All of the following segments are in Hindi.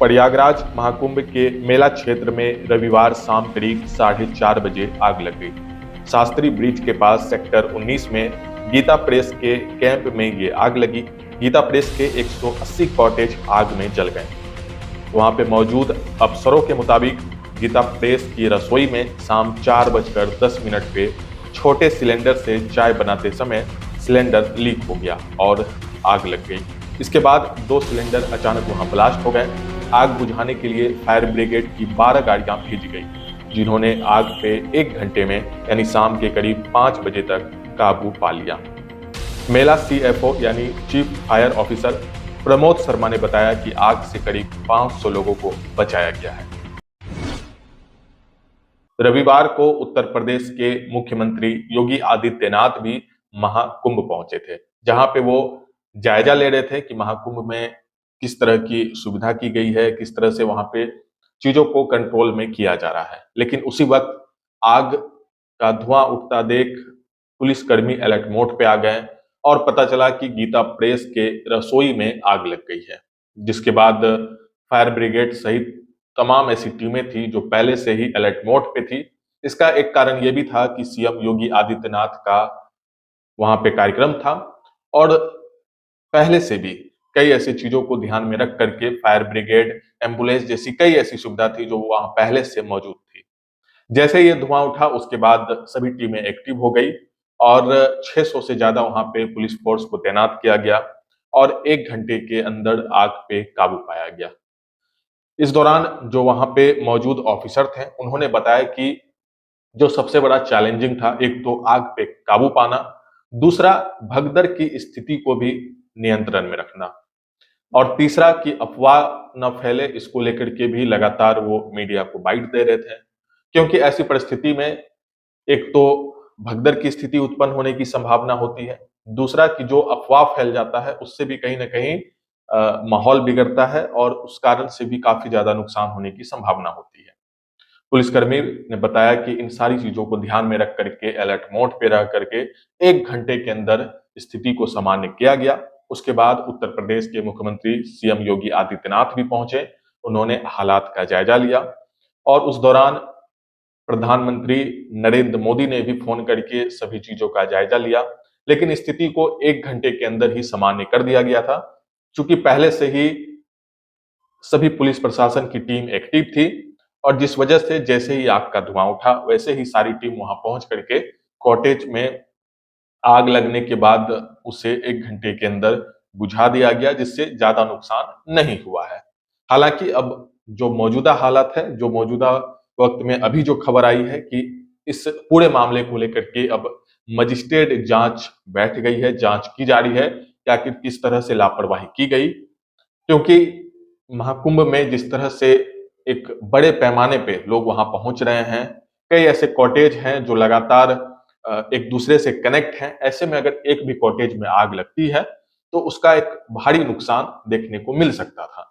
प्रयागराज महाकुंभ के मेला क्षेत्र में रविवार शाम करीब 4:30 बजे आग लग गई। शास्त्री ब्रिज के पास सेक्टर 19 में गीता प्रेस के कैंप में ये आग लगी। गीता प्रेस के 180 कॉटेज आग में जल गए। वहां पे मौजूद अफसरों के मुताबिक गीता प्रेस की रसोई में शाम 4:10 पे छोटे सिलेंडर से चाय बनाते समय सिलेंडर लीक हो गया और आग लग गई। इसके बाद 2 सिलेंडर अचानक वहां ब्लास्ट हो गए। आग बुझाने के लिए फायर ब्रिगेड की 12 गाड़ियां भेजी गई, जिन्होंने आग पे 1 घंटे में यानी शाम के करीब 5 बजे तक काबू पा लिया। मेला CFO यानी chief fire officer Pramod Sharma ने बताया कि आग से करीब 500 लोगों को बचाया गया है। रविवार को उत्तर प्रदेश के मुख्यमंत्री योगी आदित्यनाथ भी महाकुंभ पहुंचे थे, जहां पे वो जायजा ले रहे थे कि महाकुंभ में किस तरह की सुविधा की गई है, किस तरह से वहां पे चीजों को कंट्रोल में किया जा रहा है। लेकिन उसी वक्त आग का धुआं उठता देख पुलिसकर्मी अलर्ट मोड पे आ गए और पता चला कि गीता प्रेस के रसोई में आग लग गई है, जिसके बाद फायर ब्रिगेड सहित तमाम ऐसी टीमें थी जो पहले से ही अलर्ट मोड पे थी। इसका एक कारण यह भी था कि सीएम योगी आदित्यनाथ का वहां पे कार्यक्रम था और पहले से भी कई ऐसी चीजों को ध्यान में रख करके फायर ब्रिगेड, एम्बुलेंस जैसी कई ऐसी सुविधा थी जो वहां पहले से मौजूद थी। जैसे ये धुआं उठा उसके बाद सभी टीमें एक्टिव हो गई और 600 से ज्यादा वहां पे पुलिस फोर्स को तैनात किया गया और 1 घंटे के अंदर आग पे काबू पाया गया। इस दौरान जो वहां पे मौजूद ऑफिसर थे उन्होंने बताया कि जो सबसे बड़ा चैलेंजिंग था, एक तो आग पे काबू पाना, दूसरा भगदड़ की स्थिति को भी नियंत्रण में रखना और तीसरा कि अफवाह न फैले, इसको लेकर के भी लगातार वो मीडिया को बाइट दे रहे थे। क्योंकि ऐसी परिस्थिति में एक तो भगदड़ की स्थिति उत्पन्न होने की संभावना होती है, दूसरा कि जो अफवाह फैल जाता है उससे भी कहीं ना कहीं माहौल बिगड़ता है और उस कारण से भी काफी ज्यादा नुकसान होने की संभावना होती है। पुलिसकर्मी ने बताया कि इन सारी चीजों को ध्यान में रख करके अलर्ट मोड पे रह करके 1 घंटे के अंदर स्थिति को सामान्य किया गया। उसके बाद उत्तर प्रदेश के मुख्यमंत्री सीएम योगी आदित्यनाथ भी पहुंचे। उन्होंने हालात का जायजा लिया और उस दौरान प्रधानमंत्री नरेंद्र मोदी ने भी फोन करके सभी चीजों का जायजा लिया, लेकिन स्थिति को 1 घंटे के अंदर ही सामान्य कर दिया गया था। चूंकि पहले से ही सभी पुलिस प्रशासन की टीम एक्टिव थी और जिस वजह से जैसे ही आग का धुआं उठा वैसे ही सारी टीम वहां पहुंच करके कॉटेज में आग लगने के बाद उसे 1 घंटे के अंदर बुझा दिया गया, जिससे ज्यादा नुकसान नहीं हुआ है। हालांकि अब जो मौजूदा हालत है, जो मौजूदा वक्त में अभी जो खबर आई है कि इस पूरे मामले को लेकर के अब मजिस्ट्रेट जांच बैठ गई है, जांच की जा रही है कि आखिर किस तरह से लापरवाही की गई। क्योंकि महाकुंभ में जिस तरह से एक बड़े पैमाने पे लोग वहां पहुंच रहे हैं, कई ऐसे कॉटेज हैं जो लगातार एक दूसरे से कनेक्ट हैं। ऐसे में अगर एक भी कॉटेज में आग लगती है तो उसका एक भारी नुकसान देखने को मिल सकता था,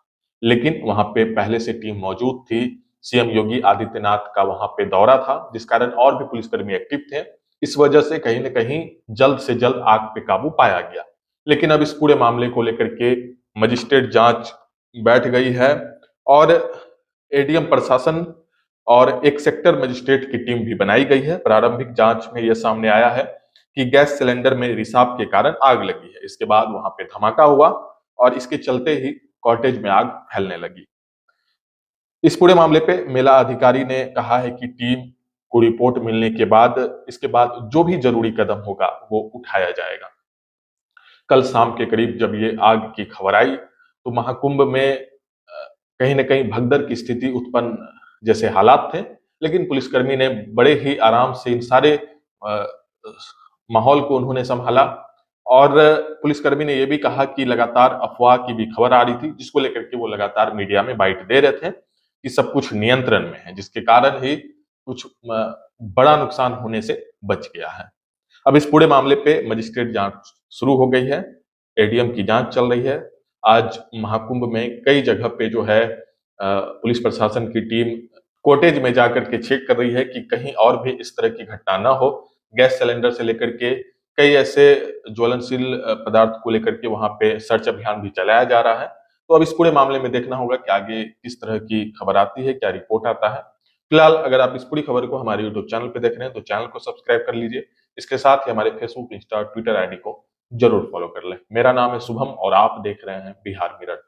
लेकिन वहां पे पहले से टीम मौजूद थी। सीएम योगी आदित्यनाथ का वहां पे दौरा था, जिस कारण और भी पुलिसकर्मी एक्टिव थे। इस वजह से कहीं ना कहीं जल्द से जल्द आग पे काबू पाया गया। लेकिन अब इस पूरे मामले को लेकर के मजिस्ट्रेट जांच बैठ गई है और एडीएम प्रशासन और एक सेक्टर मजिस्ट्रेट की टीम भी बनाई गई है। प्रारंभिक जांच में यह सामने आया है कि गैस सिलेंडर में रिसाव के कारण आग लगी है। इसके बाद वहां पे धमाका हुआ और इसके चलते ही कॉटेज में आग फैलने लगी। इस पूरे मामले पे मेला अधिकारी ने कहा है कि टीम को रिपोर्ट मिलने के बाद इसके बाद जो भी जरूरी कदम होगा वो उठाया जाएगा। कल शाम के करीब जब ये आग की खबर आई तो महाकुंभ में कहीं न कहीं भगदड़ की स्थिति उत्पन्न जैसे हालात थे, लेकिन पुलिसकर्मी ने बड़े ही आराम से इन सारे अ, माहौल को उन्होंने संभाला और पुलिसकर्मी ने यह भी कहा कि लगातार अफवाह की भी खबर आ रही थी, जिसको लेकर के वो लगातार मीडिया में बाइट दे रहे थे कि सब कुछ नियंत्रण में है, जिसके कारण ही कुछ बड़ा नुकसान होने से बच गया है। अब इस पूरे मामले पे मजिस्ट्रेट जांच शुरू हो गई है, एडीएम की जांच चल रही है। आज महाकुंभ में कई जगह पे जो है पुलिस प्रशासन की टीम कॉटेज में जाकर के चेक कर रही है कि कहीं और भी इस तरह की घटना ना हो। गैस सिलेंडर से लेकर के कई ऐसे ज्वलनशील पदार्थ को लेकर के वहां पे सर्च अभियान भी चलाया जा रहा है। तो अब इस पूरे मामले में देखना होगा कि आगे किस तरह की खबर आती है, क्या रिपोर्ट आता है। फिलहाल अगर आप इस पूरी खबर को हमारे यूट्यूब चैनल पे देख रहे हैं तो चैनल को सब्सक्राइब कर लीजिए। इसके साथ ही हमारे फेसबुक, इंस्टा, ट्विटर आईडी को जरूर फॉलो कर लें। मेरा नाम है शुभम और आप देख रहे हैं बिहार मिरर।